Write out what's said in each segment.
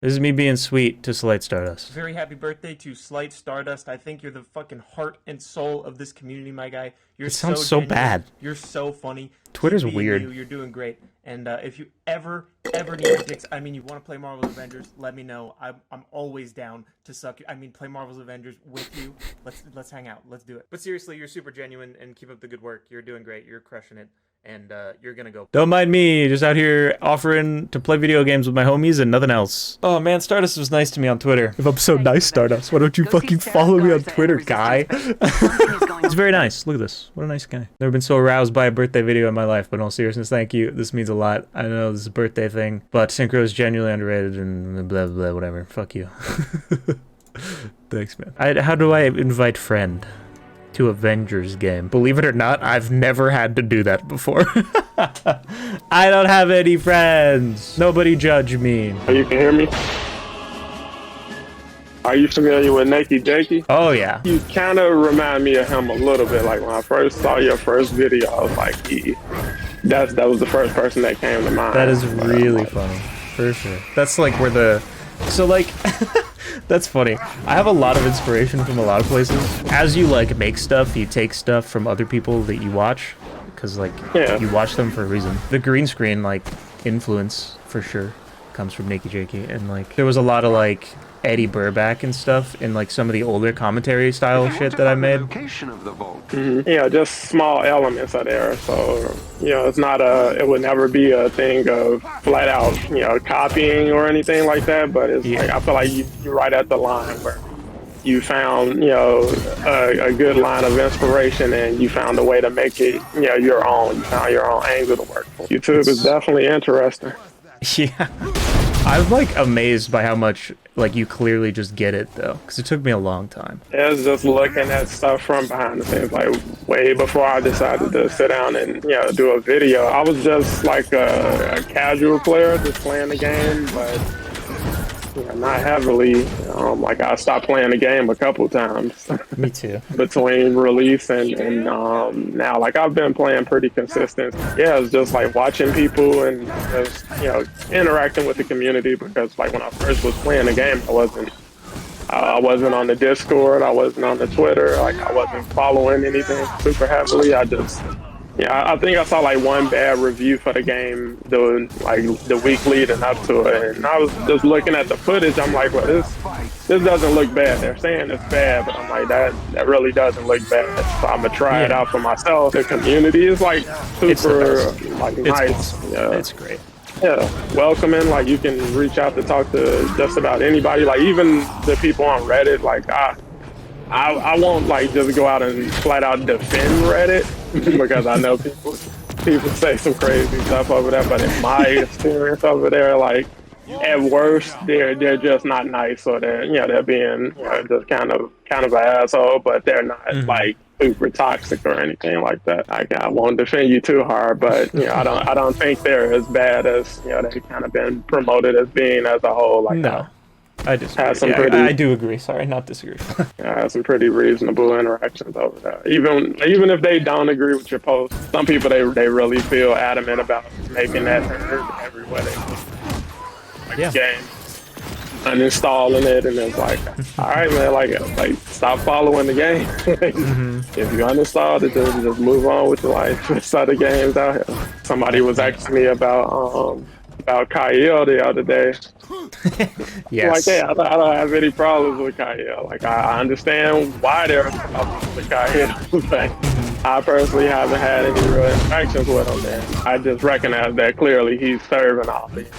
This is me being sweet to Slight Stardust. Very happy birthday to Slight Stardust. I think you're the fucking heart and soul of this community, my guy. You're It sounds so genuine. bad. You're so funny. Twitter's Keep being weird. You're doing great. And if you ever need a dicks, I mean, you want to play Marvel's Avengers, let me know. I'm always down to suck you. I mean, play Marvel's Avengers with you. Let's hang out. Let's do it. But seriously, you're super genuine and keep up the good work. You're doing great. You're crushing it. And you're gonna go. Don't mind me, just out here offering to play video games with my homies and nothing else. Oh man, Stardust was nice to me on Twitter. If I'm so nice, Stardust, why don't you fucking follow me on Twitter, guy? He's very nice. Look at this. What a nice guy. Never been so aroused by a birthday video in my life, but in all seriousness, thank you. This means a lot. I know this is a birthday thing, but Synchro is genuinely underrated and blah, blah, whatever. Fuck you. Thanks, man. How do I invite friend to Avengers game? Believe it or not, I've never had to do that before. I don't have any friends. Nobody judge me. Oh, you can hear me? Are you familiar with Nakey Jakey? Oh yeah. You kind of remind me of him a little bit. Like when I first saw your first video, I was like, that was the first person that came to mind. That is really funny, for sure. That's like where the, so like, that's funny. I have a lot of inspiration from a lot of places. As you like make stuff, you take stuff from other people that you watch, because like you watch them for a reason. The green screen like influence for sure comes from Nakey Jakey, and like there was a lot of like Eddie Burback and stuff in like some of the older commentary style shit that I made. Yeah, just small elements are there. So, you know, it's not it would never be a thing of flat out, you know, copying or anything like that. But it's like, I feel like you're right at the line where you found, you know, a good line of inspiration and you found a way to make it, you know, your own. You found your own angle to work for. YouTube is definitely interesting. Yeah. I'm like amazed by how much like you clearly just get it though, because it took me a long time. It was just looking at stuff from behind the scenes, like way before I decided to sit down and, you know, do a video. I was just like a casual player, just playing the game, but you know, not heavily. Like I stopped playing the game a couple times. Me too. Between release and now, like I've been playing pretty consistent. Yeah, it's just like watching people and just, you know, interacting with the community, because like when I first was playing the game, I wasn't on the Discord, I wasn't on the Twitter, like I wasn't following anything super heavily. I think I saw like one bad review for the game like the week leading up to it, and I was just looking at the footage. I'm like, well, this doesn't look bad. They're saying it's bad, but I'm like, that really doesn't look bad. So I'm gonna try it out for myself. The community is like super like nice. Awesome. Yeah, it's great. Yeah, welcoming. Like you can reach out to talk to just about anybody. Like even the people on Reddit. Like I won't like just go out and flat out defend Reddit because I know people say some crazy stuff over there, but in my experience over there, like at worst they're just not nice, or they're being, you know, just kind of an asshole, but they're not like super toxic or anything like that. I won't defend you too hard, but you know, I don't think they're as bad as, you know, they've kind of been promoted as being as a whole. Like no. I disagree. I do agree. Sorry, not disagree. Yeah, some pretty reasonable interactions over there. Even if they don't agree with your post, some people they really feel adamant about making that heard everywhere they go. Like game, uninstalling it, and it's like, all right, man, like stop following the game. If you uninstalled it, just move on with your life. There's other games out here. Somebody was asking me about Cyael the other day. Yes. Like, hey, I don't have any problems with Cyael. Like, I understand why there are problems with Cyael, but I personally haven't had any real interactions with him, man. I just recognize that clearly he's serving all these.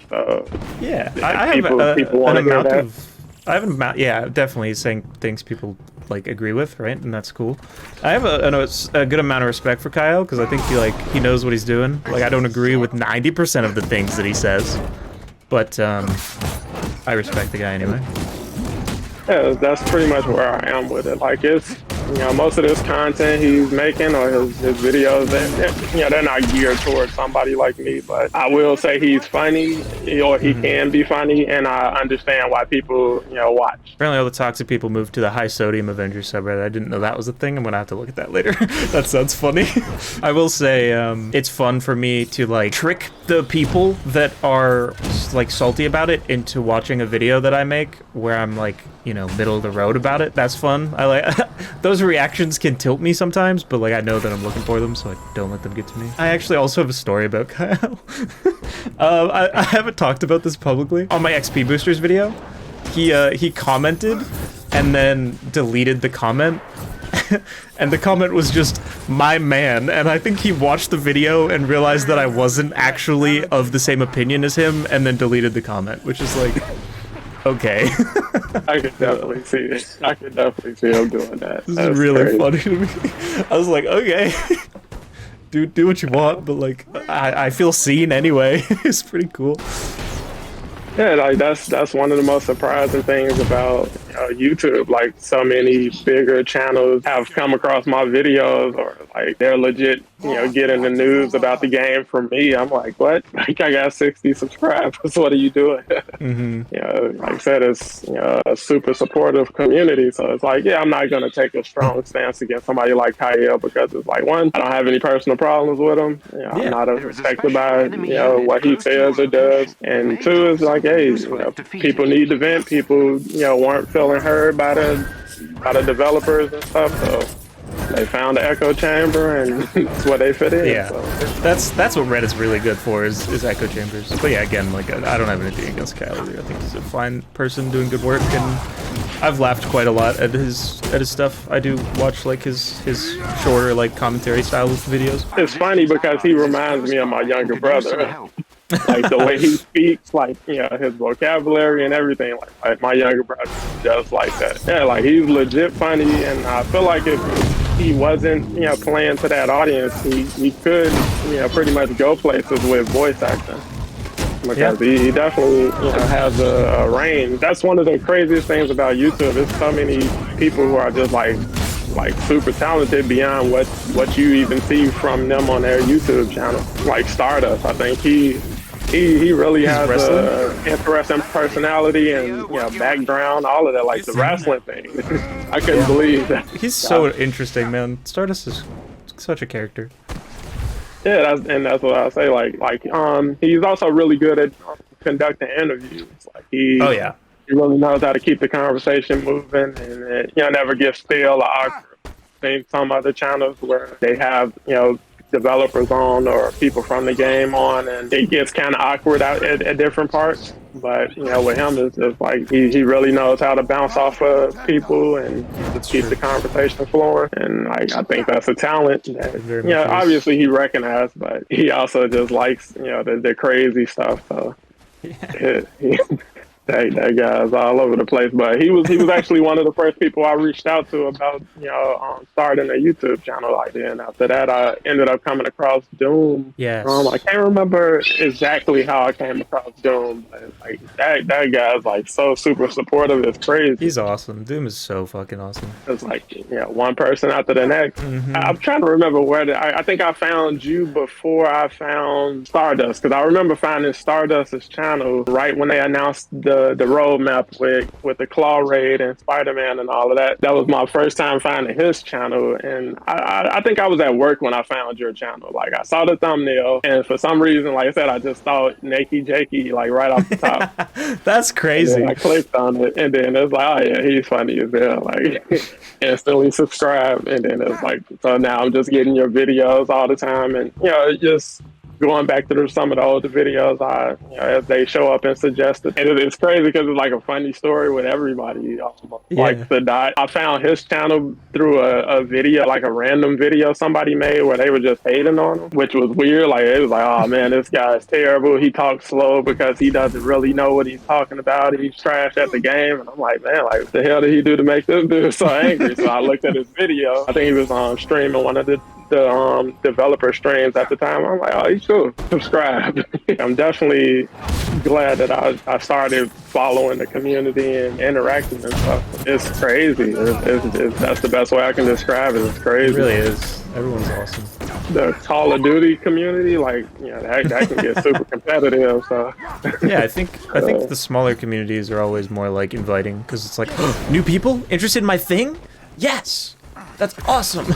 So, yeah, I have an amount of, yeah, definitely saying things people like agree with, right? And that's cool. I have a good amount of respect for Cyael, because I think he knows what he's doing. Like, I don't agree with 90% of the things that he says, but I respect the guy anyway. Yeah, that's pretty much where I am with it. Like, it's most of this content he's making or his videos, they're not geared towards somebody like me. But I will say he's funny, or he can be funny, and I understand why people, watch. Apparently all the toxic people moved to the high sodium Avengers subreddit. I didn't know that was a thing. I'm gonna have to look at that later. That sounds funny. I will say, it's fun for me to like trick the people that are like salty about it into watching a video that I make where I'm like, middle of the road about it. That's fun. I like those reactions can tilt me sometimes, but like I know that I'm looking for them, so I don't let them get to me. I actually also have a story about Cyael. I haven't talked about this publicly. On my XP boosters video, he commented and then deleted the comment. And the comment was just, "My man," and I think he watched the video and realized that I wasn't actually of the same opinion as him, and then deleted the comment, which is like, okay. I could definitely see it. I could definitely see him doing that. This is really funny to me. I was like, okay. Do what you want, but like, I feel seen anyway. It's pretty cool. Yeah, like that's one of the most surprising things about YouTube. Like, so many bigger channels have come across my videos, or like they're legit, getting the news about the game from me. I'm like, what? Like, I got 60 subscribers. What are you doing? Like I said, it's a super supportive community. So it's like, yeah, I'm not gonna take a strong stance against somebody like Cyael, because it's like, one, I don't have any personal problems with him. I'm not affected by what he says or does, and two, is like, hey, people need to vent. People weren't feeling heard by the developers and stuff, so they found the echo chamber, and that's where they fit in. Yeah, so. that's what Reddit's really good for, is echo chambers. But yeah, again, like I don't have anything against Cyael either. I think he's a fine person doing good work, and I've laughed quite a lot at his stuff. I do watch like his shorter like commentary style of videos. It's funny because he reminds me of my younger brother. Like the way he speaks, like, his vocabulary and everything, like my younger brother just like that. Yeah, like he's legit funny, and I feel like if he wasn't, playing to that audience, he could, pretty much go places with voice acting. Because he definitely, has a range. That's one of the craziest things about YouTube. There's so many people who are just like super talented beyond what you even see from them on their YouTube channel. Like Stardust, I think he really has an interesting personality and background, all of that, like the wrestling thing. I couldn't believe that. He's so interesting, man. Stardust is such a character. Yeah, that's what I say. Like he's also really good at conducting interviews. Like he really knows how to keep the conversation moving, and never get stale or awkward. Seen some other channels where they have developers on or people from the game on, and it gets kind of awkward at different parts. But with him, it's just like he really knows how to bounce off of people and keep the conversation flowing. And like I think that's a talent that obviously he recognized, but he also just likes the crazy stuff. So that guy's all over the place. But he was actually one of the first people I reached out to about starting a YouTube channel. Like, then after that, I ended up coming across Doom. Yes. I can't remember exactly how I came across Doom, but like that guy's like so super supportive. It's crazy. He's awesome. Doom is so fucking awesome. It's like one person after the next. I'm trying to remember where I think I found you before I found Stardust, because I remember finding Stardust's channel right when they announced the roadmap with the Claw Raid and Spider-Man and all of that. That was my first time finding his channel, and I think I was at work when I found your channel. Like, I saw the thumbnail, and for some reason, like I said, I just thought Nakey Jakey like right off the top. That's crazy. I clicked on it, and then it's like, oh yeah, he's funny as hell. Like, instantly subscribe, and then it's like, so now I'm just getting your videos all the time, and just going back to some of the older videos, as they show up and suggest it. And it's crazy because it's like a funny story with everybody. Like Sadot, I found his channel through a video, like a random video somebody made where they were just hating on him, which was weird. Like, it was like, oh man, this guy's terrible. He talks slow because he doesn't really know what he's talking about. He's trash at the game. And I'm like, man, like, what the hell did he do to make this dude so angry? So I looked at his video. I think he was streaming one of the the developer streams at the time. I'm like, oh, you should subscribe. I'm definitely glad that I started following the community and interacting and stuff. It's crazy. That's the best way I can describe it. It's crazy. It really is. Everyone's awesome. The Call of Duty community, like, that can get super competitive. So yeah, I think the smaller communities are always more like inviting because it's like, oh, new people interested in my thing? Yes, that's awesome.